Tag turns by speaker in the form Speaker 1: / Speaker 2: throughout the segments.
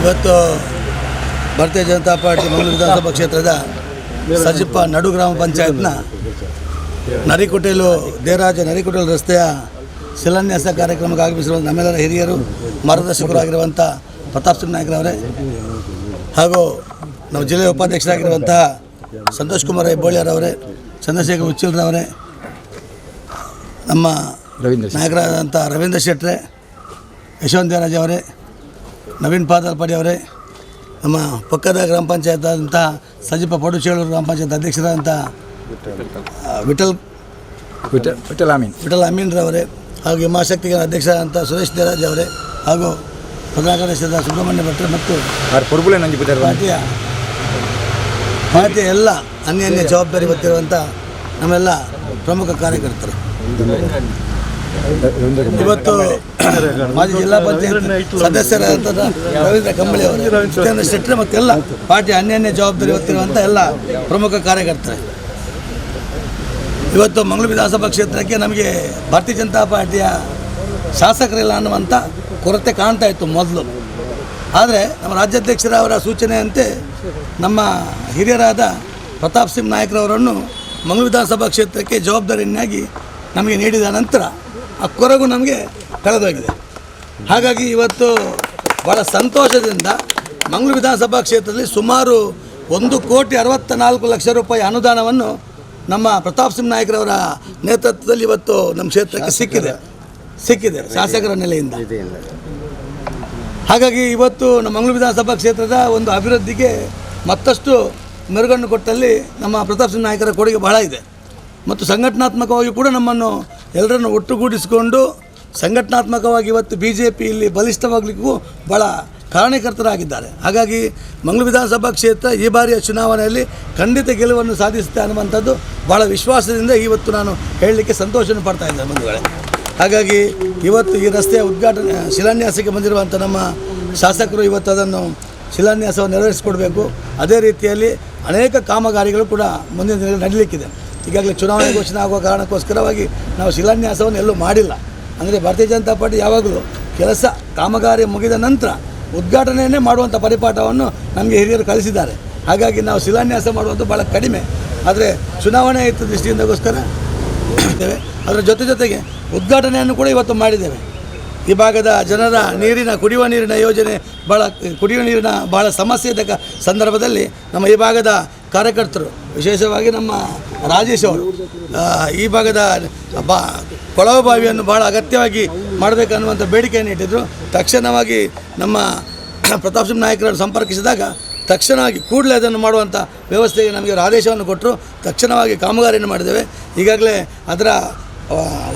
Speaker 1: ಇವತ್ತು ಭಾರತೀಯ ಜನತಾ ಪಾರ್ಟಿ ಮಂಗಳೂರು ವಿಧಾನಸಭಾ ಕ್ಷೇತ್ರದ ಸಜಿಪ ನಡು ಗ್ರಾಮ ಪಂಚಾಯತ್ನ ನರಿಕುಟೇಲು ದೇವರಾಜ ನರಿಕುಟೇಲು ರಸ್ತೆಯ ಶಿಲಾನ್ಯಾಸ ಕಾರ್ಯಕ್ರಮಕ್ಕೆ ಆಗಮಿಸಿರುವ ನಮ್ಮೆಲ್ಲರ ಹಿರಿಯರು ಮಾರ್ಗದರ್ಶಕರಾಗಿರುವಂಥ ಪ್ರತಾಪ್ ಸಿಂಗ್ ನಾಯ್ಕರವರೇ ಹಾಗೂ ನಮ್ಮ ಜಿಲ್ಲೆಯ ಉಪಾಧ್ಯಕ್ಷರಾಗಿರುವಂತಹ ಸಂತೋಷ್ ಕುಮಾರ್ ಹೆಬ್ಬಾಳ್ಯರವರೇ, ಚಂದ್ರಶೇಖರ್ ಉಚ್ಚಿಲ್ರವರೇ, ನಮ್ಮ ನಾಯಕರಾದಂಥ ರವೀಂದ್ರ ಶೆಟ್ಟರೆ, ಯಶವಂತ ದೇವರಾಜ್ ಅವರೇ, ನವೀನ್ ಪಾದಲ್ಪಡಿ ಅವರೇ, ನಮ್ಮ ಪಕ್ಕದ ಗ್ರಾಮ ಪಂಚಾಯತ್ ಆದಂಥ ಸಜಿಪ ಪಡುಚೇಳೂರು ಗ್ರಾಮ ಪಂಚಾಯತ್ ಅಧ್ಯಕ್ಷರಾದಂಥ ವಿಠಲ್ ಅಮೀನ್ರವರೇ ಹಾಗೂ ಹಿಮಾಶಕ್ತಿಗೆ ಅಧ್ಯಕ್ಷರಾದಂಥ ಸುರೇಶ್ ದೇವರಾಜ್ ಅವರೇ ಹಾಗೂ ಪ್ರಧಾನ ಕಾರ್ಯದರ್ಶಿಯಾದ ಸುಬ್ರಹ್ಮಣ್ಯ ಭಟ್ರೆ ಮತ್ತು ಪಾರ್ಟಿಯ ಎಲ್ಲ ಅನ್ಯ ಜವಾಬ್ದಾರಿ ಹೊತ್ತಿರುವಂಥ ನಮ್ಮೆಲ್ಲ ಪ್ರಮುಖ ಕಾರ್ಯಕರ್ತರು. ಇವತ್ತು ಮಾಜಿ ಜಿಲ್ಲಾ ಪಂಚಾಯತ್ ಸದಸ್ಯರಾದಂಥ ರವೀಂದ್ರ ಕಂಬಳಿ ಅವರು, ಜಿತೇಂದ್ರ ಶೆಟ್ಟರೆ ಮತ್ತೆಲ್ಲ ಪಾರ್ಟಿಯ ಅನ್ಯ ಜವಾಬ್ದಾರಿ ಹೊತ್ತಿರುವಂಥ ಎಲ್ಲ ಪ್ರಮುಖ ಕಾರ್ಯಕರ್ತರು. ಇವತ್ತು ಮಂಗಳೂರು ವಿಧಾನಸಭಾ ಕ್ಷೇತ್ರಕ್ಕೆ ನಮಗೆ ಭಾರತೀಯ ಜನತಾ ಪಾರ್ಟಿಯ ಶಾಸಕರಿಲ್ಲ ಅನ್ನುವಂಥ ಕೊರತೆ ಕಾಣ್ತಾ ಇತ್ತು ಮೊದಲು. ಆದರೆ ನಮ್ಮ ರಾಜ್ಯಾಧ್ಯಕ್ಷರವರ ಸೂಚನೆಯಂತೆ ನಮ್ಮ ಹಿರಿಯರಾದ ಪ್ರತಾಪ್ ಸಿಂಗ್ ನಾಯ್ಕರವರನ್ನು ಮಂಗಳೂರು ವಿಧಾನಸಭಾ ಕ್ಷೇತ್ರಕ್ಕೆ ಜವಾಬ್ದಾರಿಯನ್ನಾಗಿ ನಮಗೆ ನೀಡಿದ ನಂತರ ಆ ಕೊರಗು ನಮಗೆ ಕಳೆದೋಗಿದೆ. ಹಾಗಾಗಿ ಇವತ್ತು ಭಾಳ ಸಂತೋಷದಿಂದ ಮಂಗಳೂರು ವಿಧಾನಸಭಾ ಕ್ಷೇತ್ರದಲ್ಲಿ ಸುಮಾರು 1,64,00,000 ರೂಪಾಯಿ ಅನುದಾನವನ್ನು ನಮ್ಮ ಪ್ರತಾಪ್ ಸಿಂಗ್ ನಾಯ್ಕರವರ ನೇತೃತ್ವದಲ್ಲಿ ಇವತ್ತು ನಮ್ಮ ಕ್ಷೇತ್ರಕ್ಕೆ ಸಿಕ್ಕಿದೆ ಶಾಸಕರ ನೆಲೆಯಿಂದ. ಹಾಗಾಗಿ ಇವತ್ತು ನಮ್ಮ ಮಂಗಳೂರು ವಿಧಾನಸಭಾ ಕ್ಷೇತ್ರದ ಒಂದು ಅಭಿವೃದ್ಧಿಗೆ ಮತ್ತಷ್ಟು ಮೆರುಗನ್ನು ಕೊಟ್ಟಲ್ಲಿ ನಮ್ಮ ಪ್ರತಾಪ್ ಸಿಂಗ್ ನಾಯ್ಕರ ಕೊಡುಗೆ ಬಹಳ ಇದೆ. ಮತ್ತು ಸಂಘಟನಾತ್ಮಕವಾಗಿ ಕೂಡ ನಮ್ಮನ್ನು ಎಲ್ಲರನ್ನು ಒಟ್ಟುಗೂಡಿಸಿಕೊಂಡು ಸಂಘಟನಾತ್ಮಕವಾಗಿ ಇವತ್ತು BJP ಇಲ್ಲಿ ಬಲಿಷ್ಠವಾಗಲಿಕ್ಕೂ ಭಾಳ ಕಾರಣಕರ್ತರಾಗಿದ್ದಾರೆ. ಹಾಗಾಗಿ ಮಂಗಳೂರು ವಿಧಾನಸಭಾ ಕ್ಷೇತ್ರ ಈ ಬಾರಿಯ ಚುನಾವಣೆಯಲ್ಲಿ ಖಂಡಿತ ಗೆಲುವನ್ನು ಸಾಧಿಸುತ್ತೆ ಅನ್ನುವಂಥದ್ದು ಭಾಳ ವಿಶ್ವಾಸದಿಂದ ಇವತ್ತು ನಾನು ಹೇಳಲಿಕ್ಕೆ ಸಂತೋಷವನ್ನು ಪಡ್ತಾ ಇದ್ದೇನೆ ಬಂಧುಗಳೇ. ಹಾಗಾಗಿ ಇವತ್ತು ಈ ರಸ್ತೆಯ ಉದ್ಘಾಟನೆ ಶಿಲಾನ್ಯಾಸಕ್ಕೆ ಬಂದಿರುವಂಥ ನಮ್ಮ ಶಾಸಕರು ಇವತ್ತು ಅದನ್ನು ಶಿಲಾನ್ಯಾಸವನ್ನು ನೆರವೇರಿಸಿಕೊಡಬೇಕು. ಅದೇ ರೀತಿಯಲ್ಲಿ ಅನೇಕ ಕಾಮಗಾರಿಗಳು ಕೂಡ ಮುಂದಿನ ದಿನಗಳಲ್ಲಿ ನಡೀಲಿಕ್ಕಿದೆ. ಈಗಾಗಲೇ ಚುನಾವಣೆ ಘೋಷಣೆ ಆಗುವ ಕಾರಣಕ್ಕೋಸ್ಕರವಾಗಿ ನಾವು ಶಿಲಾನ್ಯಾಸವನ್ನು ಎಲ್ಲೂ ಮಾಡಿಲ್ಲ. ಅಂದರೆ ಭಾರತೀಯ ಜನತಾ ಪಾರ್ಟಿ ಯಾವಾಗಲೂ ಕೆಲಸ ಕಾಮಗಾರಿ ಮುಗಿದ ನಂತರ ಉದ್ಘಾಟನೆಯನ್ನೇ ಮಾಡುವಂಥ ಪರಿಪಾಠವನ್ನು ನಮಗೆ ಹಿರಿಯರು ಕಲಿಸಿದ್ದಾರೆ. ಹಾಗಾಗಿ ನಾವು ಶಿಲಾನ್ಯಾಸ ಮಾಡುವಂಥ ಭಾಳ ಕಡಿಮೆ. ಆದರೆ ಚುನಾವಣೆ ಇತ್ತು ದೃಷ್ಟಿಯಿಂದಗೋಸ್ಕರ ಇದ್ದೇವೆ. ಅದರ ಜೊತೆಗೆ ಉದ್ಘಾಟನೆಯನ್ನು ಕೂಡ ಇವತ್ತು ಮಾಡಿದ್ದೇವೆ. ಈ ಭಾಗದ ಜನರ ಕುಡಿಯುವ ನೀರಿನ ಯೋಜನೆ ಕುಡಿಯುವ ನೀರಿನ ಭಾಳ ಸಮಸ್ಯೆ ಇದ್ದ ಸಂದರ್ಭದಲ್ಲಿ ನಮ್ಮ ಈ ಭಾಗದ ಕಾರ್ಯಕರ್ತರು, ವಿಶೇಷವಾಗಿ ನಮ್ಮ ರಾಜೇಶ್ ಅವರು ಈ ಭಾಗದ ಕೊಳವೆ ಬಾವಿಯನ್ನು ಭಾಳ ಅಗತ್ಯವಾಗಿ ಮಾಡಬೇಕನ್ನುವಂಥ ಬೇಡಿಕೆಯನ್ನು ಇಟ್ಟಿದ್ದರು. ತಕ್ಷಣವಾಗಿ ನಮ್ಮ ಪ್ರತಾಪ್ ಸಿಂಗ್ ನಾಯ್ಕರನ್ನು ಸಂಪರ್ಕಿಸಿದಾಗ ತಕ್ಷಣವಾಗಿ ಕೂಡಲೇ ಅದನ್ನು ಮಾಡುವಂಥ ವ್ಯವಸ್ಥೆಗೆ ನಮಗೆ ಆದೇಶವನ್ನು ಕೊಟ್ಟರು. ತಕ್ಷಣವಾಗಿ ಕಾಮಗಾರಿಯನ್ನು ಮಾಡಿದ್ದೇವೆ. ಈಗಾಗಲೇ ಅದರ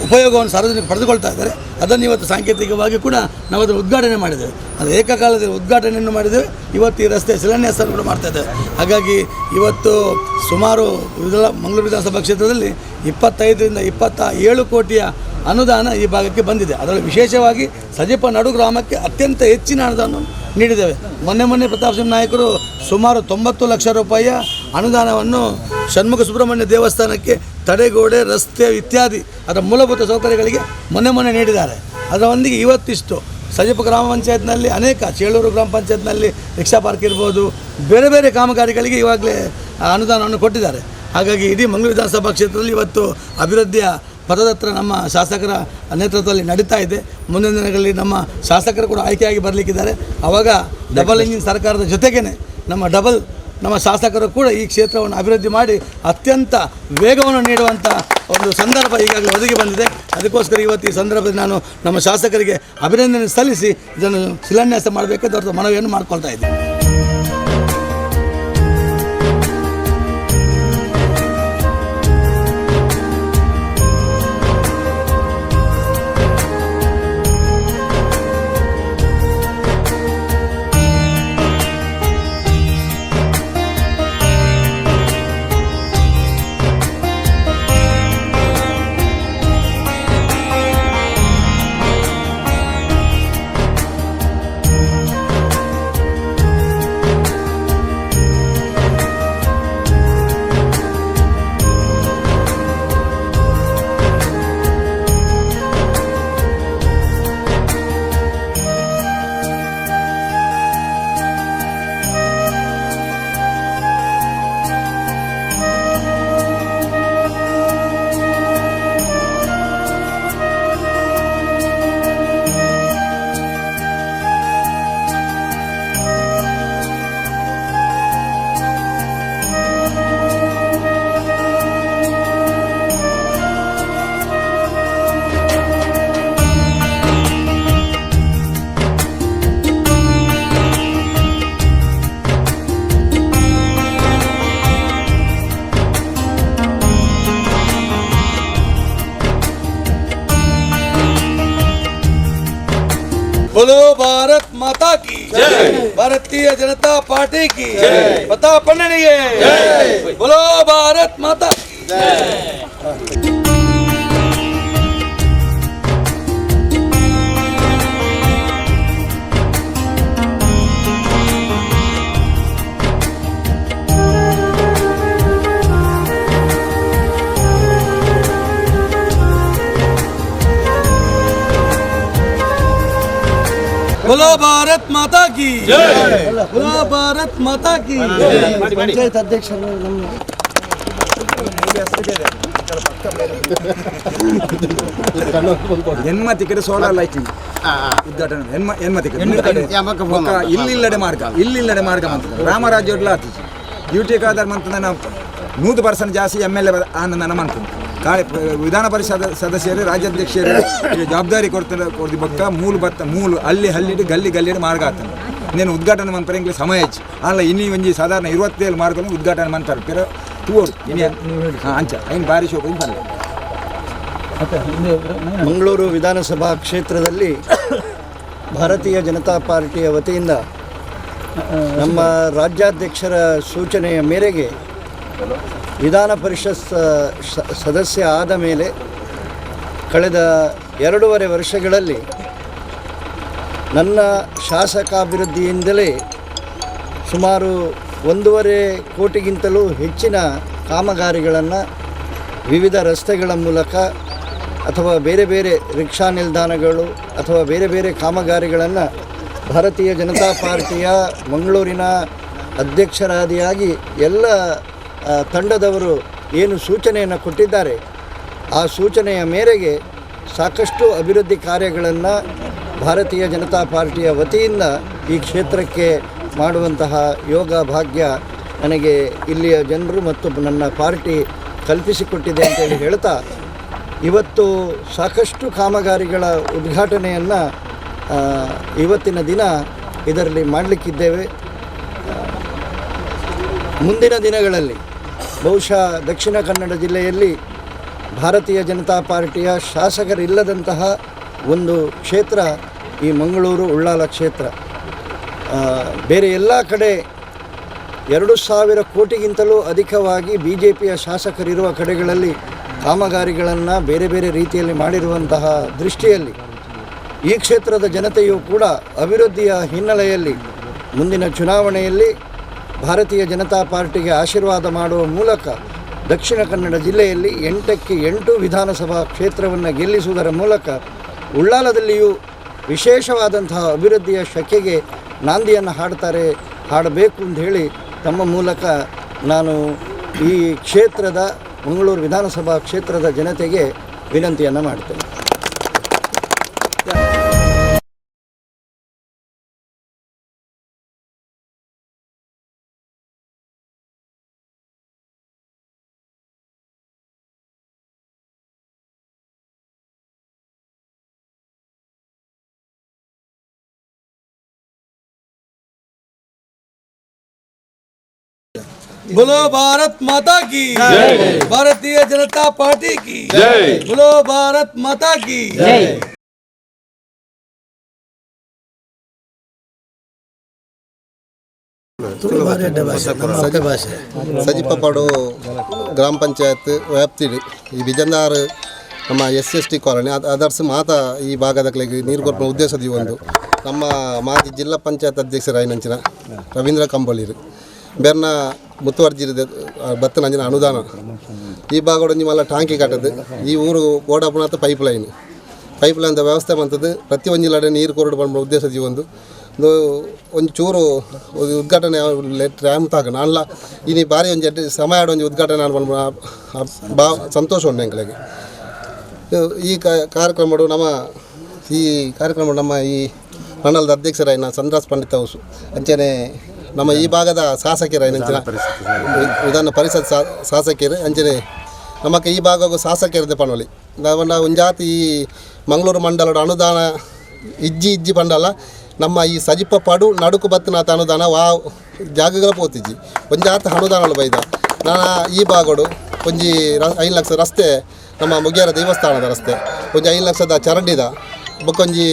Speaker 1: ಉಪಯೋಗವನ್ನು ಸಾರ್ವಜನಿಕರು ಪಡೆದುಕೊಳ್ತಾ ಇದ್ದಾರೆ. ಅದನ್ನು ಇವತ್ತು ಸಾಂಕೇತಿಕವಾಗಿ ಕೂಡ ನಾವು ಅದನ್ನು ಉದ್ಘಾಟನೆ ಮಾಡಿದ್ದೇವೆ. ಅದು ಏಕಕಾಲದಲ್ಲಿ ಉದ್ಘಾಟನೆಯನ್ನು ಮಾಡಿದ್ದೇವೆ. ಇವತ್ತು ಈ ರಸ್ತೆ ಶಿಲಾನ್ಯಾಸವನ್ನು ಕೂಡ ಮಾಡ್ತಾಯಿದ್ದೇವೆ. ಹಾಗಾಗಿ ಇವತ್ತು ಸುಮಾರು ಮಂಗಳೂರು ವಿಧಾನಸಭಾ ಕ್ಷೇತ್ರದಲ್ಲಿ 25ರಿಂದ 27 ಕೋಟಿಯ ಅನುದಾನ ಈ ಭಾಗಕ್ಕೆ ಬಂದಿದೆ. ಅದರಲ್ಲಿ ವಿಶೇಷವಾಗಿ ಸಜಿಪ ನಡು ಗ್ರಾಮಕ್ಕೆ ಅತ್ಯಂತ ಹೆಚ್ಚಿನ ಅನುದಾನ ನೀಡಿದ್ದೇವೆ. ಮೊನ್ನೆ ಪ್ರತಾಪ್ ಸಿಂಗ್ ನಾಯ್ಕರು ಸುಮಾರು 90 ಲಕ್ಷ ರೂಪಾಯಿಯ ಅನುದಾನವನ್ನು ಷಣ್ಮುಖ ಸುಬ್ರಹ್ಮಣ್ಯ ದೇವಸ್ಥಾನಕ್ಕೆ ತಡೆಗೋಡೆ, ರಸ್ತೆ ಇತ್ಯಾದಿ ಅದರ ಮೂಲಭೂತ ಸೌಕರ್ಯಗಳಿಗೆ ಮೊನ್ನೆ ನೀಡಿದ್ದಾರೆ. ಅದರೊಂದಿಗೆ ಇವತ್ತಿಷ್ಟು ಸಜಿಪ ಗ್ರಾಮ ಪಂಚಾಯತ್ನಲ್ಲಿ ಅನೇಕ ಚೇಳೂರು ಗ್ರಾಮ ಪಂಚಾಯತ್ನಲ್ಲಿ ರಿಕ್ಷಾ ಪಾರ್ಕ್ ಇರ್ಬೋದು, ಬೇರೆ ಕಾಮಗಾರಿಗಳಿಗೆ ಇವಾಗಲೇ ಅನುದಾನವನ್ನು ಕೊಟ್ಟಿದ್ದಾರೆ. ಹಾಗಾಗಿ ಇಡೀ ಮಂಗಳೂರು ವಿಧಾನಸಭಾ ಕ್ಷೇತ್ರದಲ್ಲಿ ಇವತ್ತು ಅಭಿವೃದ್ಧಿಯ ಪದದತ್ರ ನಮ್ಮ ಶಾಸಕರ ನೇತೃತ್ವದಲ್ಲಿ ನಡೀತಾ ಇದೆ. ಮುಂದಿನ ದಿನಗಳಲ್ಲಿ ನಮ್ಮ ಶಾಸಕರು ಕೂಡ ಆಯ್ಕೆಯಾಗಿ ಬರಲಿಕ್ಕಿದ್ದಾರೆ. ಆವಾಗ ಡಬಲ್ ಇಂಜಿನ್ ಸರ್ಕಾರದ ಜೊತೆಗೇ ನಮ್ಮ ಶಾಸಕರು ಕೂಡ ಈ ಕ್ಷೇತ್ರವನ್ನು ಅಭಿವೃದ್ಧಿ ಮಾಡಿ ಅತ್ಯಂತ ವೇಗವನ್ನು ನೀಡುವಂಥ ಒಂದು ಸಂದರ್ಭ ಈಗಾಗಲೇ ಒದಗಿ ಬಂದಿದೆ. ಅದಕ್ಕೋಸ್ಕರ ಇವತ್ತು ಈ ಸಂದರ್ಭದಲ್ಲಿ ನಾನು ನಮ್ಮ ಶಾಸಕರಿಗೆ ಅಭಿನಂದನೆ ಸಲ್ಲಿಸಿ ಇದನ್ನು ಶಿಲಾನ್ಯಾಸ ಮಾಡಬೇಕಂತ ಅವ್ರ ಮನವಿಯನ್ನು ಮಾಡಿಕೊಳ್ತಾ ಇದ್ದೀನಿ. ಭಾರತ್ ಮಾತಾ ಕಿ ಭಾರತೀಯ ಜನತಾ ಪಾರ್ಟಿ ಕಿ ಪ್ರತಾಪ್ ಅಣ್ಣನಿಗೆ ಬೋಲೋ ಭಾರತ್ ಮಾತಾ ಕಿ बोलो भारत माता की बोलो भारत माता की
Speaker 2: ಪಂಚಾಯತ್ ಅಧ್ಯಕ್ಷರು ನಮ್ಮ
Speaker 3: ಹೆಣ್ಮತಿಕಡೆ ಸೋಲಾರ್ ಲೈಟಿಂಗ್ ಉದ್ಘಾಟನೆ ಇಲ್ಲಿಲ್ಲಡೆ ಮಾರ್ಗ ಅಂತ ರಾಮರಾಜ್ಯ ಆತಿಜಿ ಡ್ಯೂಟಿ ಕಾದಾರ ಮಂತಂದ ನಾವು 100% ಜಾಸ್ತಿ MLA ಆನಂದನ ಮಂತಂದು ಕಾಳೆ ವಿಧಾನ ಪರಿಷತ್ ಸದಸ್ಯರು ರಾಜ್ಯಾಧ್ಯಕ್ಷರು ಜವಾಬ್ದಾರಿ ಕೊಡ್ದು ಬಕ್ಕ ಮೂಲು ಹಳ್ಳಿ ಗಲ್ಲಿ ಮಾರ್ಗ ಆಗ್ತದೆ నేను ಉದ್ಘಾಟನೆ ಮಂತ್ರಂಗೆ ಸಮಯ ಹೆಚ್ಚು ಅಲ್ಲ ಇನ್ನಿ ಒಂಜಿ ಸಾಧಾರಣ 27 ಮಾರ್ಗವನ್ನು ಉದ್ಘಾಟನೆ ಮಾಡ್ತಾರೆ ಪೇರ ತೂರು ಅಂಚ ಐನು ಭಾರಿ ಶೋಕ
Speaker 2: ಮಂಗಳೂರು ವಿಧಾನಸಭಾ ಕ್ಷೇತ್ರದಲ್ಲಿ ಭಾರತೀಯ ಜನತಾ ಪಾರ್ಟಿಯ ವತಿಯಿಂದ ನಮ್ಮ ರಾಜ್ಯಾಧ್ಯಕ್ಷರ ಸೂಚನೆಯ ಮೇರೆಗೆ ವಿಧಾನ ಪರಿಷತ್ ಸದಸ್ಯ ಆದ ಮೇಲೆ ಕಳೆದ 2.5 ವರ್ಷಗಳಲ್ಲಿ ನನ್ನ ಶಾಸಕಾಭಿವೃದ್ಧಿಯಿಂದಲೇ ಸುಮಾರು 1.5 ಕೋಟಿಗಿಂತಲೂ ಹೆಚ್ಚಿನ ಕಾಮಗಾರಿಗಳನ್ನು ವಿವಿಧ ರಸ್ತೆಗಳ ಮೂಲಕ ಅಥವಾ ಬೇರೆ ಬೇರೆ ರಿಕ್ಷಾ ನಿಲ್ದಾಣಗಳು ಅಥವಾ ಬೇರೆ ಬೇರೆ ಕಾಮಗಾರಿಗಳನ್ನು ಭಾರತೀಯ ಜನತಾ ಪಾರ್ಟಿಯ ಮಂಗಳೂರಿನ ಅಧ್ಯಕ್ಷರಾದಿಯಾಗಿ ಎಲ್ಲ ತಂಡದವರು ಏನು ಸೂಚನೆಯನ್ನು ಕೊಟ್ಟಿದ್ದಾರೆ ಆ ಸೂಚನೆಯ ಮೇರೆಗೆ ಸಾಕಷ್ಟು ಅಭಿವೃದ್ಧಿ ಕಾರ್ಯಗಳನ್ನು ಭಾರತೀಯ ಜನತಾ ಪಾರ್ಟಿಯ ವತಿಯಿಂದ ಈ ಕ್ಷೇತ್ರಕ್ಕೆ ಮಾಡುವಂತಹ ಯೋಗ ಭಾಗ್ಯ ನನಗೆ ಇಲ್ಲಿಯ ಜನರು ಮತ್ತು ನನ್ನ ಪಾರ್ಟಿ ಕಲ್ಪಿಸಿಕೊಟ್ಟಿದೆ ಅಂತೇಳಿ ಹೇಳ್ತಾ ಇವತ್ತು ಸಾಕಷ್ಟು ಕಾಮಗಾರಿಗಳ ಉದ್ಘಾಟನೆಯನ್ನು ಇವತ್ತಿನ ದಿನ ಇದರಲ್ಲಿ ಮಾಡಲಿಕ್ಕಿದ್ದೇವೆ. ಮುಂದಿನ ದಿನಗಳಲ್ಲಿ ಬಹುಶಃ ದಕ್ಷಿಣ ಕನ್ನಡ ಜಿಲ್ಲೆಯಲ್ಲಿ ಭಾರತೀಯ ಜನತಾ ಪಾರ್ಟಿಯ ಶಾಸಕರಿಲ್ಲದಂತಹ ಒಂದು ಕ್ಷೇತ್ರ ಈ ಮಂಗಳೂರು ಉಳ್ಳಾಲ ಕ್ಷೇತ್ರ. ಬೇರೆ ಎಲ್ಲ ಕಡೆ 2,000 ಕೋಟಿಗಿಂತಲೂ ಅಧಿಕವಾಗಿ BJPಯ ಶಾಸಕರಿರುವ ಕಡೆಗಳಲ್ಲಿ ಕಾಮಗಾರಿಗಳನ್ನು ಬೇರೆ ಬೇರೆ ರೀತಿಯಲ್ಲಿ ಮಾಡಿರುವಂತಹ ದೃಷ್ಟಿಯಲ್ಲಿ ಈ ಕ್ಷೇತ್ರದ ಜನತೆಯೂ ಕೂಡ ಅಭಿವೃದ್ಧಿಯ ಹಿನ್ನೆಲೆಯಲ್ಲಿ ಮುಂದಿನ ಚುನಾವಣೆಯಲ್ಲಿ ಭಾರತೀಯ ಜನತಾ ಪಾರ್ಟಿಗೆ ಆಶೀರ್ವಾದ ಮಾಡುವ ಮೂಲಕ ದಕ್ಷಿಣ ಕನ್ನಡ ಜಿಲ್ಲೆಯಲ್ಲಿ 8ಕ್ಕೆ 8 ವಿಧಾನಸಭಾ ಕ್ಷೇತ್ರವನ್ನು ಗೆಲ್ಲಿಸುವುದರ ಮೂಲಕ ಉಳ್ಳಾಲದಲ್ಲಿಯೂ ವಿಶೇಷವಾದಂತಹ ಅಭಿವೃದ್ಧಿಯ ಶಕೆಗೆ ನಾಂದಿಯನ್ನು ಹಾಡಬೇಕು ಅಂತ ಹೇಳಿ ತಮ್ಮ ಮೂಲಕ ನಾನು ಈ ಕ್ಷೇತ್ರದ ಮಂಗಳೂರು ವಿಧಾನಸಭಾ ಕ್ಷೇತ್ರದ ಜನತೆಗೆ ವಿನಂತಿಯನ್ನು ಮಾಡ್ತೇನೆ.
Speaker 1: बोलो भारत माता की भारतीय जनता पार्टी की बोलो भारत माता की
Speaker 4: ಸಜಿಪ್ಪಪಾಡು ಗ್ರಾಮ ಪಂಚಾಯತ್ ವ್ಯಾಪ್ತಿ ಈ ಬಿಜಂದಾರ್ ನಮ್ಮ SST ಕಾಲೋನಿ ಅದರ್ಸ್ ಮಾತ ಈ ಭಾಗದಕ್ಕೆ ನೀರು ಕೊಡುವ ಉದ್ದೇಶದ ಒಂದು ನಮ್ಮ ಮಾಜಿ ಜಿಲ್ಲಾ ಪಂಚಾಯತ್ ಅಧ್ಯಕ್ಷರಾಯಿನಂಚಿನ ರವೀಂದ್ರ ಕಂಬಳಿರು ಬೇರ್ನ ಮುತುವರ್ಜಿದ ಬತ್ತನ ಅಂಜಿನ ಅನುದಾನ ಈ ಭಾಗದ ಮಲ್ಲ ಟಾಂಕಿ ಕಟ್ಟದು ಈ ಊರು ಓಡಾಪುನಾಥ ಪೈಪ್ ಲೈನ್ ವ್ಯವಸ್ಥೆ ಬಂತದ್ದು ಪ್ರತಿ ಒಂಜಿಲಡೆ ನೀರು ಕೊರಡು ಬಂದ ಉದ್ದೇಶದ ಒಂದು ಚೂರು ಉದ್ಘಾಟನೆ ಟೈಮ್ ತಾಕ ನಾನಲ್ಲ ಇನ್ನು ಭಾರಿ ಒಂದು ಸಮಯ ಒಂದು ಉದ್ಘಾಟನೆ ಬಾ ಸಂತೋಷ ಉಂಟು ಎಂಗಳಿಗೆ ಈ ಕಾರ್ಯಕ್ರಮ ನಮ್ಮ ಈ ಮಂಡಲದ ಅಧ್ಯಕ್ಷರಾಯಿನ ಸಂದ್ರಾಸ್ ಪಂಡಿತ್ ಹೌಸು ಅಂಚನೆ ನಮ್ಮ ಈ ಭಾಗದ ಶಾಸಕರ ವಿಧಾನ ಪರಿಷತ್ ಶಾಸಕರು ಅಂಚನೆ ನಮಗೆ ಈ ಭಾಗ ಶಾಸಕರದೆ ಪಣವಳಿ ನಾವು ಒಂದು ಜಾತಿ ಈ ಮಂಗಳೂರು ಮಂಡಲದ ಅನುದಾನ ಇಜ್ಜಿ ಪಂಡಲ ನಮ್ಮ ಈ ಸಜಿಪ್ಪ ಪಡು ನಡುಕು ಬತ್ತನಾಥ ಅನುದಾನ ಜಾಗಗಳ ಪೋತಿಜ್ಜಿ ಒಂದು ಜಾತಿ ಅನುದಾನ ಬೈದ ನಾನು ಈ ಭಾಗಡು ಒಂಜಿ 5 ಲಕ್ಷ ರಸ್ತೆ ನಮ್ಮ ಮುಗಿಯಾರ ದೇವಸ್ಥಾನದ ರಸ್ತೆ ಒಂದು 5 ಲಕ್ಷದ ಚರಂಡಿದ ಬೊಕ್ಕೊಂಜಿ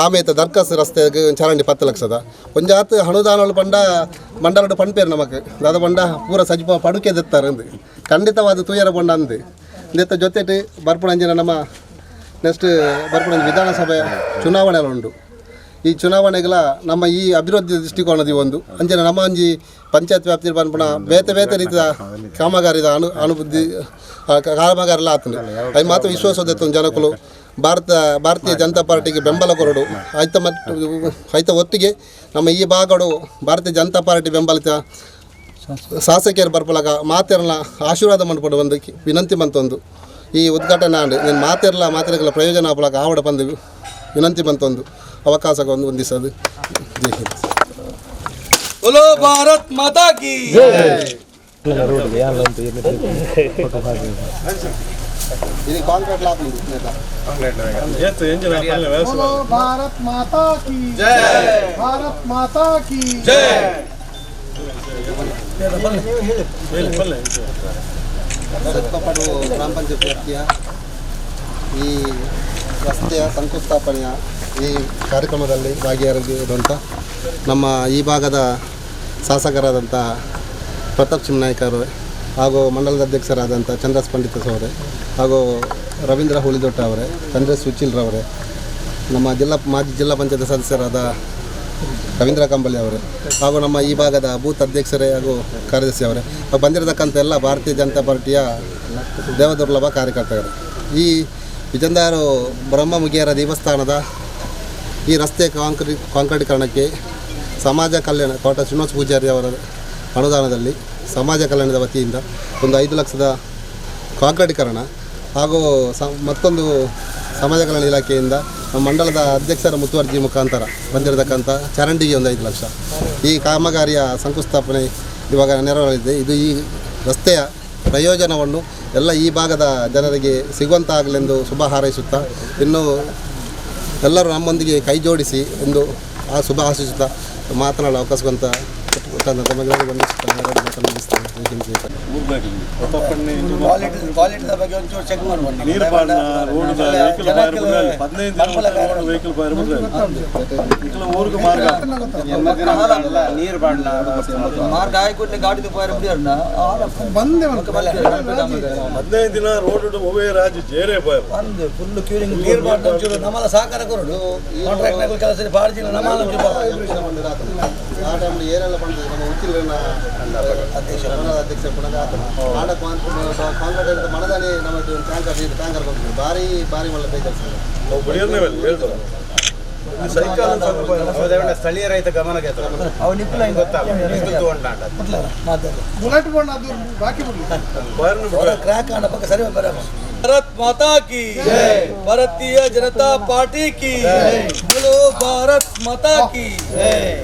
Speaker 4: ಆಮೇತ ದರ್ಕಸ್ ರಸ್ತೆಗೆ ಚರಂಡಿ 10 ಲಕ್ಷದ ಒಂಜಾತ್ ಹಣದಾನಗಳು ಪಂಡ ಮಂಡಲಡು ಪಂಪೇರು ನಮಕ್ ದಾದ ಪಂಡ ಪೂರ ಸಜಿಪ ಪಡುಕೆ ದೆತ್ತಾರೆ ಅಂದು ಖಂಡಿತವಾದ ತೂಯರ ಪಂಡ ಅಂದು ಇಂದೆತ್ತ ಜೊತೆಟ್ ಬರ್ಪುಣಂಜಿನ ನಮ್ಮ ನೆಕ್ಸ್ಟ್ ಬರ್ಪುಣಂಜಿ ವಿಧಾನಸಭೆ ಚುನಾವಣೆ ಉಂಟು. ಈ ಚುನಾವಣೆಗಳ ನಮ್ಮ ಈ ಅಭಿವೃದ್ಧಿ ದೃಷ್ಟಿಕೋನದ ಒಂದು ಅಂಜನ ನಮ್ಮ ಒಂಜಿ ಪಂಚಾಯತ್ ವ್ಯಾಪ್ತಿಯಲ್ಲಿ ಬಂದ್ಪುಣ ಬೇತೆ ಬೇತೆ ರೀತಿಯ ಕಾಮಗಾರಿದ ಅನುಬುದ್ಧಿ ಕಾಮಗಾರಿ ಎಲ್ಲ ಆತನು ಅದು ಮಾತ್ರ ವಿಶ್ವಾಸದ ಜನಕಲು ಭಾರತೀಯ ಜನತಾ ಪಾರ್ಟಿಗೆ ಬೆಂಬಲ ಕೊರಡು ಆಯ್ತ ಒಟ್ಟಿಗೆ ನಮ್ಮ ಈ ಭಾಗಡು ಭಾರತೀಯ ಜನತಾ ಪಾರ್ಟಿ ಬೆಂಬಲಿತ ಶಾಸಕಿಯರು ಬರ್ಪಲಾಗ ಮಾತೆರಲ್ಲ ಆಶೀರ್ವಾದ ಮಾಡಿಕೊಡು ಒಂದು ವಿನಂತಿ ಬಂತೊಂದು ಈ ಉದ್ಘಾಟನೆ ಆಂಡು నేను ಮಾತೆರಲ್ಲ ಪ್ರಯೋಜನ ಆಗ್ಲಾಗ ಆವಡ ಬಂದು ವಿನಂತಿ ಬಂತೊಂದು ಅವಕಾಶ ಹೊಂದಿಸೋದು. ಜೈ ಹಿಂದ್.
Speaker 1: बोलो भारत माता की
Speaker 4: ఇది కాంక్రీట్ లాక్ ఉంది
Speaker 5: बोलो भारत माता की जय, भारत माता की जय.
Speaker 4: ಸತ್ಪಪಡು ಗ್ರಾಮ ಪಂಚಾಯತ್ ವ್ಯಾಪ್ತಿಯ ಈ ರಸ್ತೆಯ ಶಂಕುಸ್ಥಾಪನೆಯ ಈ ಕಾರ್ಯಕ್ರಮದಲ್ಲಿ ಭಾಗಿಯಾಗಿರುವಂಥ ನಮ್ಮ ಈ ಭಾಗದ ಶಾಸಕರಾದಂಥ ಪ್ರತಾಪ್ ಸಿಂಹ ನಾಯ್ಕ ಅವರು ಹಾಗೂ ಮಂಡಲದ ಅಧ್ಯಕ್ಷರಾದಂಥ ಚಂದ್ರಸ್ ಪಂಡಿತ ಅವರೇ ಹಾಗೂ ರವೀಂದ್ರ ಹುಲಿದೊಟ್ಟ ಅವರೇ, ಚಂದ್ರಸ್ ಸುಚಿಲ್ರವರೇ, ನಮ್ಮ ಮಾಜಿ ಜಿಲ್ಲಾ ಪಂಚಾಯತ್ ಸದಸ್ಯರಾದ ರವೀಂದ್ರ ಕಂಬಳಿ ಅವರೇ ಹಾಗೂ ನಮ್ಮ ಈ ಭಾಗದ ಬೂತ್ ಅಧ್ಯಕ್ಷರೇ ಹಾಗೂ ಕಾರ್ಯದರ್ಶಿ ಅವರೇ ಬಂದಿರತಕ್ಕಂಥ ಎಲ್ಲ ಭಾರತೀಯ ಜನತಾ ಪಾರ್ಟಿಯ ದೇವದುರ್ಲಭ ಕಾರ್ಯಕರ್ತರು. ಈ ವಿಜಯಂದಾರು ಬ್ರಹ್ಮಮುಗಿಯರ ದೇವಸ್ಥಾನದ ಈ ರಸ್ತೆ ಕಾಂಕ್ರೀಟೀಕರಣಕ್ಕೆ ಸಮಾಜ ಕಲ್ಯಾಣ ಕೋಟ ಶ್ರೀನಿವಾಸ ಪೂಜಾರಿ ಅವರ ಅನುದಾನದಲ್ಲಿ ಸಮಾಜ ಕಲ್ಯಾಣದ ವತಿಯಿಂದ ಒಂದು 5 ಲಕ್ಷದ ಕಾಂಕ್ರೀಟೀಕರಣ ಹಾಗೂ ಮತ್ತೊಂದು ಸಮಾಜ ಕಲ್ಯಾಣ ಇಲಾಖೆಯಿಂದ ನಮ್ಮ ಮಂಡಲದ ಅಧ್ಯಕ್ಷರ ಮುತುವರ್ಜಿ ಮುಖಾಂತರ ಬಂದಿರತಕ್ಕಂಥ ಚರಂಡಿಗೆ ಒಂದು 5 ಲಕ್ಷ ಈ ಕಾಮಗಾರಿಯ ಶಂಕುಸ್ಥಾಪನೆ ಇವಾಗ ನೆರವೇರಲಿದೆ. ಇದು ಈ ರಸ್ತೆಯ ಪ್ರಯೋಜನವನ್ನು ಎಲ್ಲ ಈ ಭಾಗದ ಜನರಿಗೆ ಸಿಗುವಂತಾಗಲೆಂದು ಶುಭ ಹಾರೈಸುತ್ತಾ ಇನ್ನು ಎಲ್ಲರೂ ನಮ್ಮೊಂದಿಗೆ ಕೈ ಜೋಡಿಸಿ ಎಂದು ಆ ಶುಭ ಆಶಿಸುತ್ತಾ ಮಾತನಾಡಲು ಅವಕಾಶವಂತ
Speaker 1: ಮಾರ್ಗ ಆಯ್ಕೊಟ್ಲೆ ಗಾಡಿ
Speaker 5: ಬಂದೆ
Speaker 6: 15 ದಿನ ರೋಡ್ ಹೋಗೇ ರಾಜ ಜೇರೆ
Speaker 1: ಬಂದು ಫುಲ್ ಕ್ಯೂರಿಂಗ್ ನೀರು ಬಾರ್ದು ನಮ್ಮಲ್ಲ ಸಹಕಾರ ಕೊರಡು ಕಾಂಟ್ರಾಕ್ಟ್ ಕೆಲಸ ಬಾರ್ಜಿನ ನಮ್ಮಲ್ಲ
Speaker 4: ಆ ಟೈಮಲ್ಲಿ ಏನೆಲ್ಲ ಬಂದಿದೆ ನಮ್ಮ ಉಚ್ಚಿಲಿನ ಅಧ್ಯಕ್ಷ ಪುನಃ ಆಡ ಕಾಂಕ್ರೀಟ್ ಮನದಾನೆ ನಮ್ಮ ಟ್ಯಾಂಕರ್ ಬಂದಿದೆ ಭಾರಿ ಮಲ್ಲ ಬೇಕಲ್ಸ
Speaker 6: ಹೇಳ್ತಾರೆ
Speaker 3: ಸ್ಥಳೀಯ ರೈತ ಗಮನಕ್ಕೆ
Speaker 5: ಬುಲೆಟ್ ಬೋರ್ಡ್ ಅದು ಬಾಕಿ ಬಿಡ್ಲಿ
Speaker 1: ಕ್ರ್ಯಾಕ್ ಆಡ ಪಕ್ಕ ಸರಿ ಬರಲ್ಲ. भारत माता की जय, भारतीय जनता पार्टी की जय, बोलो भारत माता की जय.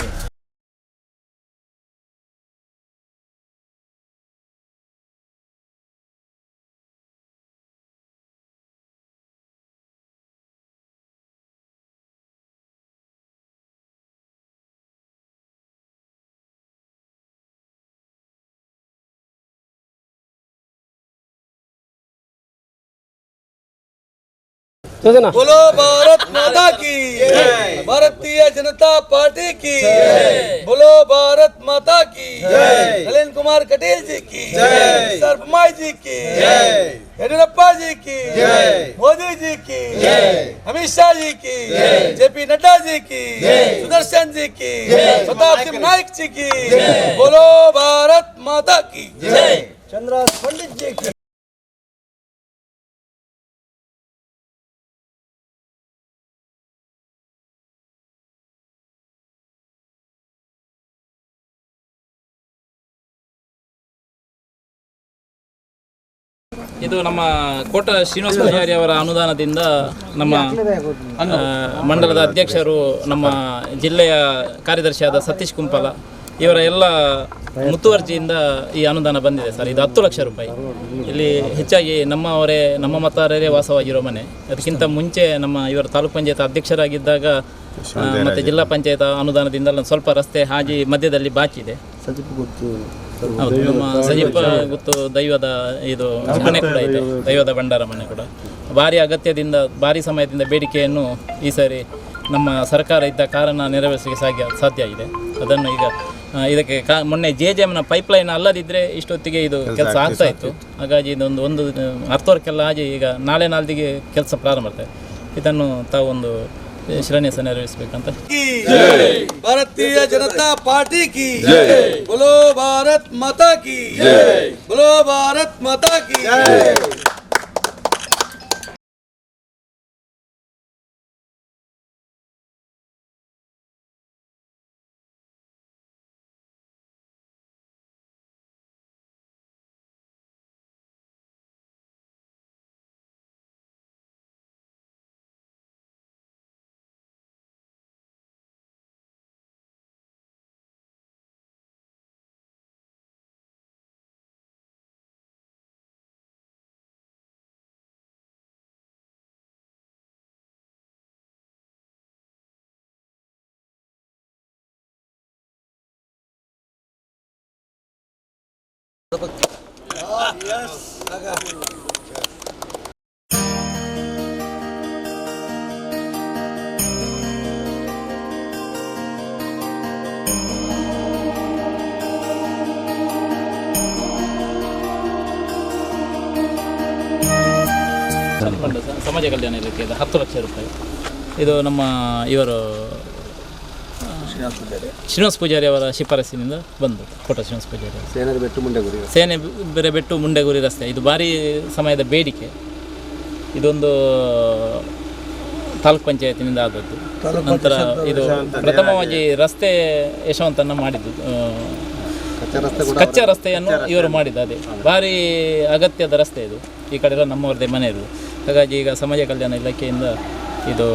Speaker 1: बोलो भारत माता की जय, भारतीय जनता पार्टी की जय, बोलो भारत माता की जय, नलिन कुमार कटेल जी की जय, सरपमाई जी की जय, येडियुरप्पा जी की जय, मोदी जी की जय, अमित शाह जी की जय, जेपी नड्डा जी की जय, सुदर्शन जी की जय, प्रताप सिंह नाइक जी की जय, बोलो भारत माता की जय, चंद्रस पंडित जी की
Speaker 7: ಇದು ನಮ್ಮ ಕೋಟ ಶ್ರೀನಿವಾಸ ಪೂಜಾರಿ ಅವರ ಅನುದಾನದಿಂದ ನಮ್ಮ ಮಂಡಲದ ಅಧ್ಯಕ್ಷರು ನಮ್ಮ ಜಿಲ್ಲೆಯ ಕಾರ್ಯದರ್ಶಿಯಾದ ಸತೀಶ್ ಕುಂಪಲ ಇವರ ಎಲ್ಲ ಮುತುವರ್ಜಿಯಿಂದ ಈ ಅನುದಾನ ಬಂದಿದೆ ಸರ್. ಇದು 10 ಲಕ್ಷ ರೂಪಾಯಿ. ಇಲ್ಲಿ ಹೆಚ್ಚಾಗಿ ನಮ್ಮ ಮತದಾರರೇ ವಾಸವಾಗಿರೋ ಮನೆ. ಅದಕ್ಕಿಂತ ಮುಂಚೆ ಇವರ ತಾಲೂಕು ಪಂಚಾಯತ್ ಅಧ್ಯಕ್ಷರಾಗಿದ್ದಾಗ ಮತ್ತು ಜಿಲ್ಲಾ ಪಂಚಾಯತ್ ಅನುದಾನದಿಂದ ಸ್ವಲ್ಪ ರಸ್ತೆ ಹಾಜಿ ಮಧ್ಯದಲ್ಲಿ ಬಾಕಿ ಇದೆ. ಹೌದು, ನಮ್ಮ ಸಜಿಪ ಗೊತ್ತು ದೈವದ ಇದು ಮನೆ ಕೂಡ ಇದೆ, ದೈವದ ಭಂಡಾರ ಮನೆ ಕೂಡ. ಭಾರಿ ಅಗತ್ಯದಿಂದ ಭಾರಿ ಸಮಯದಿಂದ ಬೇಡಿಕೆಯನ್ನು ಈ ಸಾರಿ ನಮ್ಮ ಸರ್ಕಾರ ಇದ್ದ ಕಾರಣ ನೆರವೇರಿಸಲಿಕ್ಕೆ ಸಾಧ್ಯ ಆಗಿದೆ. ಅದನ್ನು ಈಗ ಇದಕ್ಕೆ ಮೊನ್ನೆ JJMನ ಪೈಪ್ಲೈನ್ ಅಲ್ಲದಿದ್ದರೆ ಇಷ್ಟೊತ್ತಿಗೆ ಇದು ಕೆಲಸ ಆಗ್ತಾ ಇತ್ತು. ಹಾಗಾಗಿ ಇದೊಂದು 10 ವರ್ಷಕ್ಕೆಲ್ಲ ಆಗಿ ಈಗ ನಾಳೆಗೆ ಕೆಲಸ ಪ್ರಾರಂಭ ಮಾಡ್ತಾರೆ. ಇದನ್ನು ತಾವು ಒಂದು ಶಿಲಾನ್ಯಾಸ ನೆರವೇರಿಸಬೇಕಂತ.
Speaker 1: ಭಾರತೀಯ ಜನತಾ ಪಾರ್ಟಿ ಕಿ ಬೋಲೋ ಭಾರತ್ ಮಾತಾ ಕಿ ಬೋಲೋ ಭಾರತ್ ಮಾತಾ ಕಿ.
Speaker 7: ಸಮಾಜ ಕಲ್ಯಾಣ ಇಲಾಖೆಯಿಂದ 10 ಲಕ್ಷ ರೂಪಾಯಿ. ಇದು ನಮ್ಮ ಇವರು ಶ್ರೀನಿವಾಸ ಪೂಜಾರಿ ಅವರ ಶಿಫಾರಸ್ಸಿನಿಂದ ಬಂದು ಕೋಟ ಶ್ರೀನಿವಾಸ ಪೂಜಾರಿ ಸೇನೆಬೆಟ್ಟು ಮುಂಡೆಗುರಿ ರಸ್ತೆ. ಇದು ಭಾರಿ ಸಮಯದ ಬೇಡಿಕೆ. ಇದೊಂದು ತಾಲೂಕ್ ಪಂಚಾಯತಿನಿಂದ ಆದದ್ದು. ನಂತರ ಇದು ಪ್ರಥಮವಾಗಿ ರಸ್ತೆ ಯಶವಂತನ ಮಾಡಿದ್ದು, ಕಚ್ಚಾ ರಸ್ತೆಯನ್ನು ಇವರು ಮಾಡಿದ್ದು. ಅದೇ ಭಾರಿ ಅಗತ್ಯದ ರಸ್ತೆ ಇದು. ಈ ಕಡೆ ಎಲ್ಲ ನಮ್ಮವ್ರದ್ದೇ ಮನೆ ಇರೋದು. ಹಾಗಾಗಿ ಈಗ ಸಮಾಜ ಕಲ್ಯಾಣ ಇಲಾಖೆಯಿಂದ ಇದು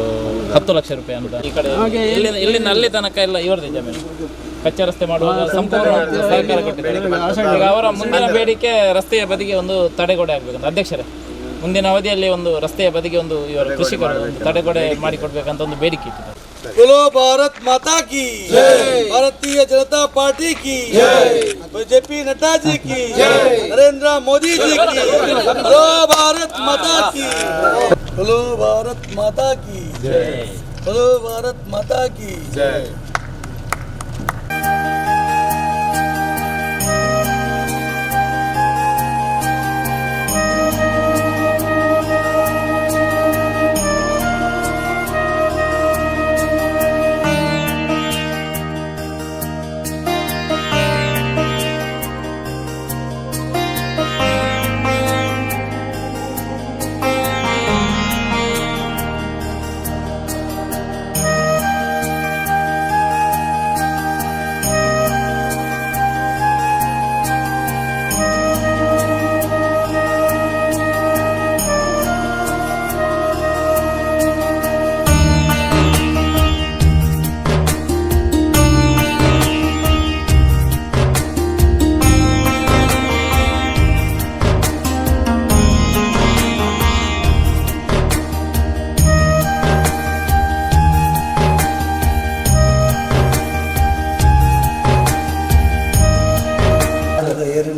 Speaker 7: 10 ಲಕ್ಷ ರೂಪಾಯಿ ಅನುದಾನ. ಈ ಕಡೆ ಇಲ್ಲಿಂದ ಅಲ್ಲಿ ತನಕ ಎಲ್ಲ ಇವ್ರದೇ ಜಮೀನು. ಕಚ್ಚಾ ರಸ್ತೆ ಮಾಡುವಾಗ ಸಂಪೂರ್ಣ ಸಹಕಾರ ಕೊಟ್ಟಿದ್ದಾರೆ. ಈಗ ಅವರ ಮುಂದಿನ ಬೇಡಿಕೆ ರಸ್ತೆಯ ಬದಿಗೆ ಒಂದು ತಡೆಗೋಡೆ ಆಗಬೇಕಂತ. ಅಧ್ಯಕ್ಷರೇ, ಮುಂದಿನ ಅವಧಿಯಲ್ಲಿ ಒಂದು ರಸ್ತೆಯ ಬದಿಗೆ ಒಂದು ಇವರು ಕೃಷಿಕರು ಒಂದು ತಡೆಗೋಡೆ ಮಾಡಿಕೊಡ್ಬೇಕಂತ ಒಂದು ಬೇಡಿಕೆ ಇಟ್ಟಿದ್ದಾರೆ.
Speaker 1: बोलो भारत माता की भारतीय जनता पार्टी की बीजेपी नड्डा जी की नरेंद्र मोदी जी की बोलो भारत माता की बोलो भारत माता की बोलो भारत माता की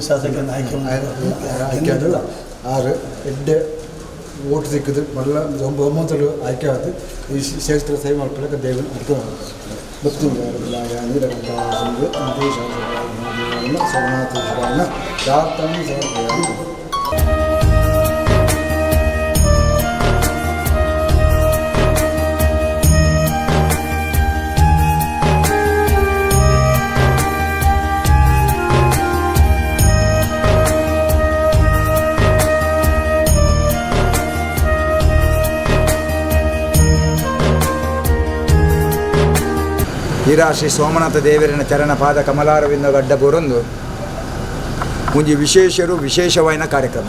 Speaker 1: ಶಾಸಕರನ್ನು
Speaker 8: ಆಯ್ಕೆಯಾದ 6 ಓಟ್ ಸಿಕ್ಕಿದ್ದು ಮಲ್ಲ 9 ಆಯ್ಕೆ ಆದ ಈ ಕ್ಷೇತ್ರ ಸೇವೆ ಮಾಡ್ಕೊಳ್ಳೋಕೆ ದೇವನ ಅರ್ಥ ಮತ್ತು ಸೋಮನಾಥೇಶ್ವರನ ಪ್ರಾರ್ಥನೆ
Speaker 3: ಹಿರಾ ಶ್ರೀ ಸೋಮನಾಥ ದೇವರಿನ ಚರಣ ಪಾದ ಕಮಲಾರವಿಂದ ಗಡ್ಡ ಬೊರೊಂದು ಒಂಜಿ ವಿಶೇಷವಾಯಿನ ಕಾರ್ಯಕ್ರಮ.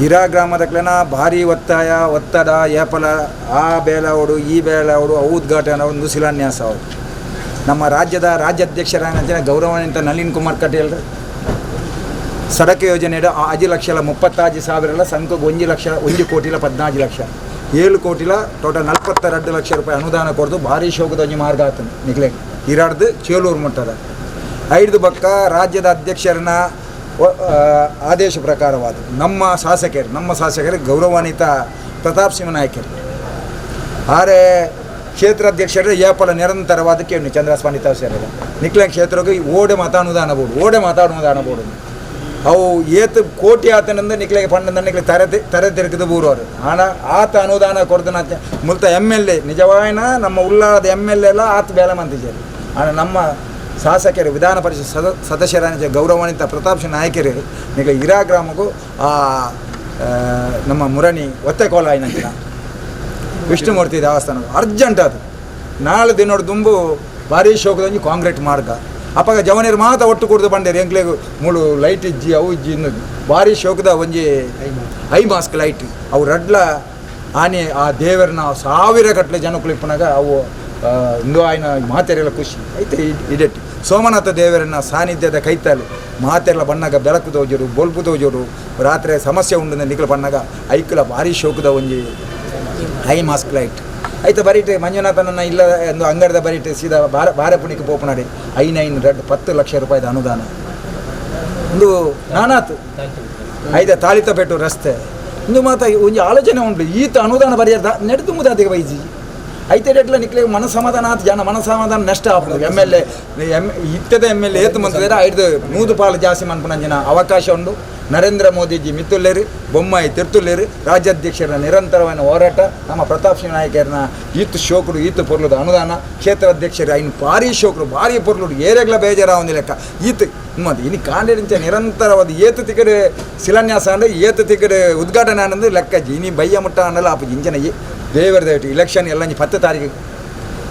Speaker 3: ಹಿರಾ ಗ್ರಾಮದಕ್ಲೆನ ಭಾರಿ ಒತ್ತಡ ಏಪಲ ಆ ಬೇಲವಡು ಈ ಬೇಲವಡು ಉದ್ಘಾಟನೆ ಒಂದು ಶಿಲಾನ್ಯಾಸ ಅವರು ನಮ್ಮ ರಾಜ್ಯಾಧ್ಯಕ್ಷರಾದ ಗೌರವಾನ್ವಿತ ನಳಿನ್ ಕುಮಾರ್ ಕಟೀಲ್ ಸಡಕ ಯೋಜನೆಯ 5,36,30,000 ಸಂಖ್ಯೆ 1 ಕೋಟಿ 14 ಲಕ್ಷ 7 ಕೋಟಿ ಟೋಟಲ್ 42 ಲಕ್ಷ ರೂಪಾಯಿ ಅನುದಾನ ಕೊಡ್ದು ಭಾರಿ ಶೋಕದೊಂಜಿ ಮಾರ್ಗ ಆತನು ನಿಕ್ಲೆ ಹಿರಾಡ್ದು ಚೇಲೂರು ಮುಟ್ಟದ 5 ಬಕ್ಕ ರಾಜ್ಯದ ಅಧ್ಯಕ್ಷರನ್ನ ಆದೇಶ ಪ್ರಕಾರವಾದ ನಮ್ಮ ಶಾಸಕರು ಗೌರವಾನ್ವಿತ ಪ್ರತಾಪ್ ಸಿಂಹ ನಾಯ್ಕರು ಆರೆ ಕ್ಷೇತ್ರಾಧ್ಯಕ್ಷರೇ ಏಪಲ ನಿರಂತರವಾದ ಕೇಳಿ ಚಂದ್ರಾಸ್ ಪಂಡಿತ ಸೇರಿದ ನಿಕ್ಲ ಕ್ಷೇತ್ರಕ್ಕೆ ಓಡೆ ಮಾತಾಡುವುದಾನ ಬೋಡು ಅವು ಏತ್ ಕೋಟಿ ಆತನಿಂದ ನಿಕ್ಲೆಗೆ ಫಂಡ್ ನಿಕ್ಲೆ ತರೆ ತಿರುಗಿದ ಬೂರೋರು ಹಣ ಆತ ಅನುದಾನ ಕೊಡ್ದನ ಮುಲ್ತ MLA ನಿಜವಾಯಿನ ನಮ್ಮ ಉಳ್ಳಾಳದ MLA ಎಲ್ಲ ಆತ ಬೇಲೆ ಮಂತಿದ್ದಾರೆ ಹಣ ನಮ್ಮ ಶಾಸಕರು ವಿಧಾನ ಪರಿಷತ್ ಸದಸ್ಯರಾದ ಗೌರವಾನ್ವಿತ ಪ್ರತಾಪ್ ಸಿಂಗ್ ನಾಯಕರು ಈಗ ಹಿರಾ ಗ್ರಾಮಕ್ಕೂ ನಮ್ಮ ಮುರಣಿ ಒತ್ತೆಕೋಲ ಆಯ್ನಂಚಿನ ವಿಷ್ಣುಮೂರ್ತಿ ದೇವಸ್ಥಾನ ಅರ್ಜೆಂಟ್ ಅದು ನಾಳೆ ದಿನೋಡು ದುಂಬು ಭಾರಿ ಶೋಕದಂಜಿ ಕಾಂಕ್ರೀಟ್ ಮಾರ್ಗ ಅಪ್ಪಾಗ ಜವನೀರು ಮಾತ ಒಟ್ಟು ಕುಡ್ದು ಬಂಡೇರು ಎಂಕ್ಲೆಗು ಮೂಳು ಲೈಟ್ ಇಜ್ಜಿ ಅವು ಇಜ್ಜಿ ಇನ್ನದು ಭಾರಿ ಶೋಕದ ಒಂಜಿ ಐ ಮಾಸ್ಕ್ ಲೈಟ್ ಅವು ರಡ್ಲ ಆನೆ ಆ ದೇವರನ್ನ ಸಾವಿರ ಗಟ್ಟಲೆ ಜನಕ್ಕಳು ಇಪ್ಪನಾಗ ಅವು ಇಂದು ಆಯ್ನ ಮಾತೆರೆಲ್ಲ ಖುಷಿ ಐತೆ ಇಡೆಟ್ ಸೋಮನಾಥ ದೇವರನ್ನ ಸಾನ್ನಿಧ್ಯದ ಕೈತಲ್ಲಿ ಮಾತೆಲ್ಲ ಬಣ್ಣಾಗ ಬೆಳಕು ತೋಜೋರು ಬೊಲ್ಪು ತೋಜೋರು ರಾತ್ರಿ ಸಮಸ್ಯೆ ಉಂಡು ನಿಕ್ಲ ಬಣ್ಣಾಗ ಐಕ್ಲ ಭಾರಿ ಶೋಕದ ಒಂಜಿ ಐ ಮಾಸ್ಕ್ ಲೈಟ್ ಐತೆ ಬರೀಟೆ ಮಂಜುನಾಥನನ್ನ ಇಲ್ಲ ಎಂದು ಅಂಗಡಿದ ಬರೀಟೆ ಸೀದಾ ಬಾರಪುಣಿಗೆ ಪೋಪನಾಡಿ 10 ಲಕ್ಷ ರೂಪಾಯಿದ ಅನುದಾನ ಒಂದು ನಾನಾತು ಐದ ತಾಳಿತಪೇಟು ರಸ್ತೆ ಇಂದು ಮಾತ ಒಂಜಿ ಆಲೋಚನೆ ಉಂಟು ಈತ ಅನುದಾನ ಬರೆಯದ ನಡೆದು ಮುದಾದಿಗೆ ವೈಜಿ ಐತೆ ರೇಟ್ಲ ನಿಕ್ಲೆ ಮನಸಮಾಧಾನ ಆತ ಜನ ಮನಸಮಾಧಾನ ನಷ್ಟ ಆಗ್ತದೆ MLA ಇತ್ತದ MLA ಏತು ಮಂತ್ರಿದ್ರೆ 100 ಪಾಲು ಜಾಸ್ತಿ ಮನ್ಪುನಂಜಿನ ಅವಕಾಶ ಉಂಡು ನರೇಂದ್ರ ಮೋದಿಜಿ ಮಿತ್ತುಲ್ಲೇರಿ ಬೊಮ್ಮಾಯಿ ತಿರ್ತುಲ್ಲೇರಿ ರಾಜ್ಯಾಧ್ಯಕ್ಷರ ನಿರಂತರವಾದ ಹೋರಾಟ ನಮ್ಮ ಪ್ರತಾಪ್ ಸಿಂಗ್ ನಾಯಕರನ್ನ ಈತು ಶೋಕರು ಈತು ಪೊರ್ಲುದ ಅನುದಾನ ಕ್ಷೇತ್ರಾಧ್ಯಕ್ಷರು ಐನು ಭಾರಿ ಶೋಕರು ಭಾರಿ ಪೊರ್ಲುಡು ಏರೆಗ್ಲ ಬೇಜಾರ ಒಂದು ಲೆಕ್ಕ ಈತು ಮತ್ತು ಇನ್ನು ಕಾಂಡಿಂಚ ನಿರಂತರವಾದ ಏತು ತಿಕ್ಕಡೆ ಶಿಲಾನ್ಯಾಸ ಅಂದರೆ ಏತು ತಿಕ್ಕಡೆ ಉದ್ಘಾಟನೆ ಅನ್ನೋದು ಲೆಕ್ಕಜ್ಜಿ ಇನಿ ಬಯ್ಯ ಮುಟ್ಟ ಅನ್ನಲ್ಲ ಅಪ್ಪ ಇಂಚನ ದೇವರ ದಯವಿಟ್ಟು ಇಲೆಕ್ಷನ್ ಎಲ್ಲ 10 ತಾರೀಕು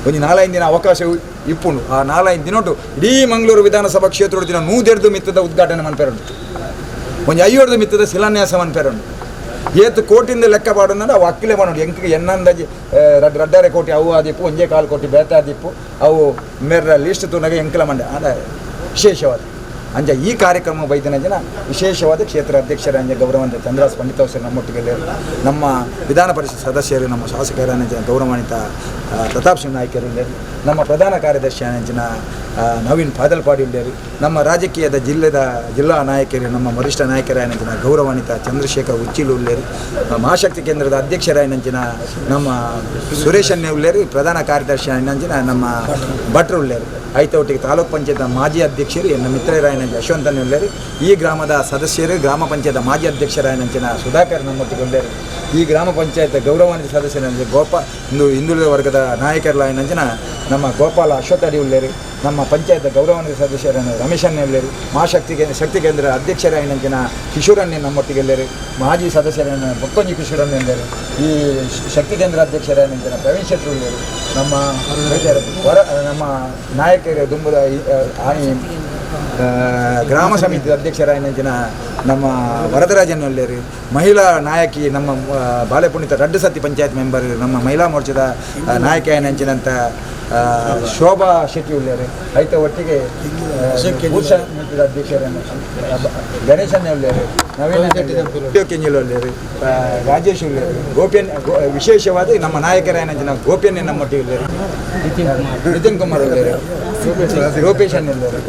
Speaker 3: ಒಂದು 4 ದಿನ ಅವಕಾಶ ಇಪ್ಪುಂಡು ಆ 4 ದಿನೊಟ್ಟು ಇಡೀ ಮಂಗಳೂರು ವಿಧಾನಸಭಾ ಕ್ಷೇತ್ರದ ದಿನ 100 ಮಿತ್ತದ ಉದ್ಘಾಟನೆ ಮನ್ಪೇರುಂಡು ಒಂದು 50 ಮಿತ್ತದ ಶಿಲಾನ್ಯಾಸ ಮನ್ಪೇರುಂಡು ಏತು ಕೋಟಿಂದ ಲೆಕ್ಕ ಪಾಡೋದಂದ್ರೆ ಅವು ಅಕ್ಕಿಲೆ ಮಾಡೋದು ಎಂಕಿಗೆ ಎನ್ನಂದಾಜಿ ರಡ್ಡಾರೆ ಕೋಟಿ ಅವು ಆದಿಪ್ಪು 1.25 ಕೋಟಿ ಬೇತಾದಿಪ್ಪು ಅವು ಮೇರ ಲಿಸ್ಟ್ ತುನಾಗ ಎಂಕಿಲ ಮಂಡೆ ಅದ ವಿಶೇಷವಾದ ಅಂಜ ಈ ಕಾರ್ಯಕ್ರಮ ಬೈದಿನ ಜನ ವಿಶೇಷವಾದ ಕ್ಷೇತ್ರ ಅಧ್ಯಕ್ಷರ ಅಂಜ ಗೌರವಾನ್ವಿತ ಚಂದ್ರಾಸ್ ಪಂಡಿತ ಸರ್ ನಮ್ಮೊಟ್ಟಿಗೆ ನಮ್ಮ ವಿಧಾನ ಪರಿಷತ್ ಸದಸ್ಯರು ನಮ್ಮ ಶಾಸಕರ ಗೌರವಾನ್ವಿತ ಪ್ರತಾಪ್ ಸಿಂಗ್ ನಾಯಕರು ನಮ್ಮ ಪ್ರಧಾನ ಕಾರ್ಯದರ್ಶಿ ಅಂಚಿನ ನವೀನ್ ಪಾದಲ್ಪಾಡಿ ಉಳ್ಳೇರು ನಮ್ಮ ರಾಜಕೀಯದ ಜಿಲ್ಲಾ ನಾಯಕರು ನಮ್ಮ ವರಿಷ್ಠ ನಾಯಕರಾಯನಂಚಿನ ಗೌರವಾನ್ವಿತ ಚಂದ್ರಶೇಖರ್ ಉಚ್ಚಿಲು ಉಳ್ಳೇರು ಮಹಾಶಕ್ತಿ ಕೇಂದ್ರದ ಅಧ್ಯಕ್ಷರಾಯನಂಚಿನ ನಮ್ಮ ಸುರೇಶನ್ನೇ ಉಳ್ಳೇರು ಪ್ರಧಾನ ಕಾರ್ಯದರ್ಶಿ ಆಯ್ನಂಚಿನ ನಮ್ಮ ಭಟ್ರು ಉಳ್ಳೇರು ಐತೆ ಒಟ್ಟಿಗೆ ತಾಲೂಕು ಪಂಚಾಯತ್ ಮಾಜಿ ಅಧ್ಯಕ್ಷರು ಎನ್ನ ಮಿತ್ರರಾಯನಂಚ ಯಶವಂತನೇ ಉಳ್ಳೇರು ಈ ಗ್ರಾಮದ ಸದಸ್ಯರು ಗ್ರಾಮ ಪಂಚಾಯತ್ ಮಾಜಿ ಅಧ್ಯಕ್ಷರಾಯನಂಚಿನ ಸುಧಾಕರ್ ನಮ್ಮೊಟ್ಟಿಗೆ ಉಳ್ಳೇರು ಈ ಗ್ರಾಮ ಪಂಚಾಯತ್ ಗೌರವಾನ್ವಿತ ಸದಸ್ಯರಂತೆ ಹಿಂದುಳಿದ ವರ್ಗದ ನಾಯಕರಾಯನಂಚಿನ ನಮ್ಮ ಗೋಪಾಲ ಅಶ್ವಥಡಿ ಉಳ್ಳೇರು ನಮ್ಮ ಪಂಚಾಯತ್ ಗೌರವಾನ್ವಿತ ಸದಸ್ಯರನ್ನು ರಮೇಶನ್ನೇ ಉಳ್ಳೇರು ಶಕ್ತಿ ಕೇಂದ್ರ ಅಧ್ಯಕ್ಷರಾಯನಂಚಿನ ಕಿಶೋರನ್ನೇ ನಮ್ಮೊಟ್ಟಿಗೆ ಎಲ್ಲೇರು ಮಾಜಿ ಸದಸ್ಯರನ್ನು ಬೊಕ್ಕೊಂಜಿ ಕಿಶೋರನ್ನೇ ಉಳ್ಳೇರು ಈ ಶಕ್ತಿ ಕೇಂದ್ರ ಅಧ್ಯಕ್ಷರಾಯನಂಚಿನ ಪ್ರವೀಣ್ ಶೆಟ್ಟಿ ಉಳ್ಳೇರು ನಮ್ಮ ನಾಯಕರು ದುಂಬುದ ಆನಿ ಗ್ರಾಮ ಸಮಿತಿ ಅಧ್ಯಕ್ಷರಾಯನಂಚಿನ ನಮ್ಮ ವರದರಾಜನ್ ಒಳ್ಳೆಯರು ಮಹಿಳಾ ನಾಯಕಿ ನಮ್ಮ ಬಾಳೆಪುಣಿತ ರಡ್ಡು ಸತಿ ಪಂಚಾಯತ್ ಮೆಂಬರ್ ನಮ್ಮ ಮಹಿಳಾ ಮೋರ್ಚಾದ ನಾಯಕಿ ಆಯನಂಚಿನಂತ ಶೋಭಾ ಶೆಟ್ಟಿ ಉಳ್ಳೇರು ಐತ ಒಟ್ಟಿಗೆ ಪುರುಷ ಅಧ್ಯಕ್ಷರನ್ನು ಗಣೇಶನ್ನೇ ಉಳ್ಳೇರು ನವೀನ ಕೆಂಜಿಲ್ ಉಳ್ಳೇರು ರಾಜೇಶ್ ಉಳ್ಳೇರು ವಿಶೇಷವಾದ ನಮ್ಮ ನಾಯಕರಾಯನಂಚಿನ ಗೋಪಿಯನ್ನೇ ನಮ್ಮೊಟ್ಟಿಗೆ ಉಳ್ಳೇರು ನಿತಿನ್ ಕುಮಾರ್ ಉಳ್ಳೇರು ಗೋಪೇಶನ್ ಉಳ್ಳೇರು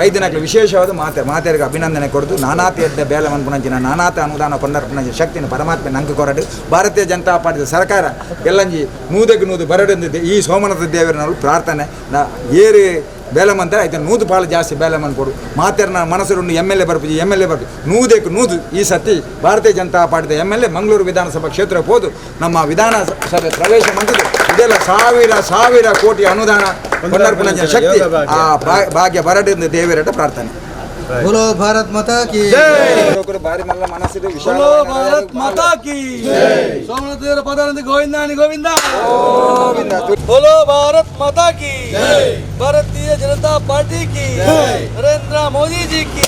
Speaker 3: ಬೈದಿನಕ್ಲೆ ವಿಶೇಷವಾದ ಮಾತೆರಿಗೆ ಅಭಿನಂದನೆ ಕೊಡ್ದು ನಾನಾತ ಎದ್ದ ಬೇಲೆ ಮನ್ಪುನಂಚಿನ ನಾನಾತ ಅನುದಾನ ಕೊಂಡರ್ಪುನಂಚಿನ ಶಕ್ತಿನ ಪರಮಾತ್ಮ ನಂಗೆ ಕೊರಡು ಭಾರತೀಯ ಜನತಾ ಪಾರ್ಟಿ ಸರ್ಕಾರ ಎಲ್ಲಂಜಿ 100 ಬರಡಿಂದಿದೆ ಈ ಸೋಮನಾಥ ದೇವರನ್ನು ಪ್ರಾರ್ಥನೆ ಏರಿ ಬೇಲೆ ಮಂತ ಆಯ್ತು 100 ಪಾಲು ಜಾಸ್ತಿ ಬೇಲೆ ಮನ್ ಕೊಡು ಮಾತೆರ್ನ ಮನಸ್ಸರು MLA ಬರ್ಪಿ ಬರ್ಪಿ 100 ಈ ಸತಿ ಭಾರತೀಯ ಜನತಾ ಪಾರ್ಟಿದ MLA ಮಂಗಳೂರು ವಿಧಾನಸಭಾ ಕ್ಷೇತ್ರ ಹೋದು ನಮ್ಮ ವಿಧಾನಸಭೆ ಪ್ರವೇಶ ಮಂದಿದೆ ಇದೆಲ್ಲ ಸಾವಿರ ಕೋಟಿ ಅನುದಾನ ಕೊಂಡರ್ಪುನಂಚಿನ ಶಕ್ತಿ ಆ ಭಾಗ್ಯ ಬರಡಿಂದ ದೇವರ ಪ್ರಾರ್ಥನೆ.
Speaker 8: बोलो भारत माता की
Speaker 3: ಬಾರಿ ಮಲ್ಲ ಮನಸ್ಸಿದೆ
Speaker 1: बोलो भारत माता की सोमनाथ देवर पदारंद गोविंदानी गोविंद बोलो भारत माता की भारतीय जनता पार्टी की नरेंद्र मोदी जी की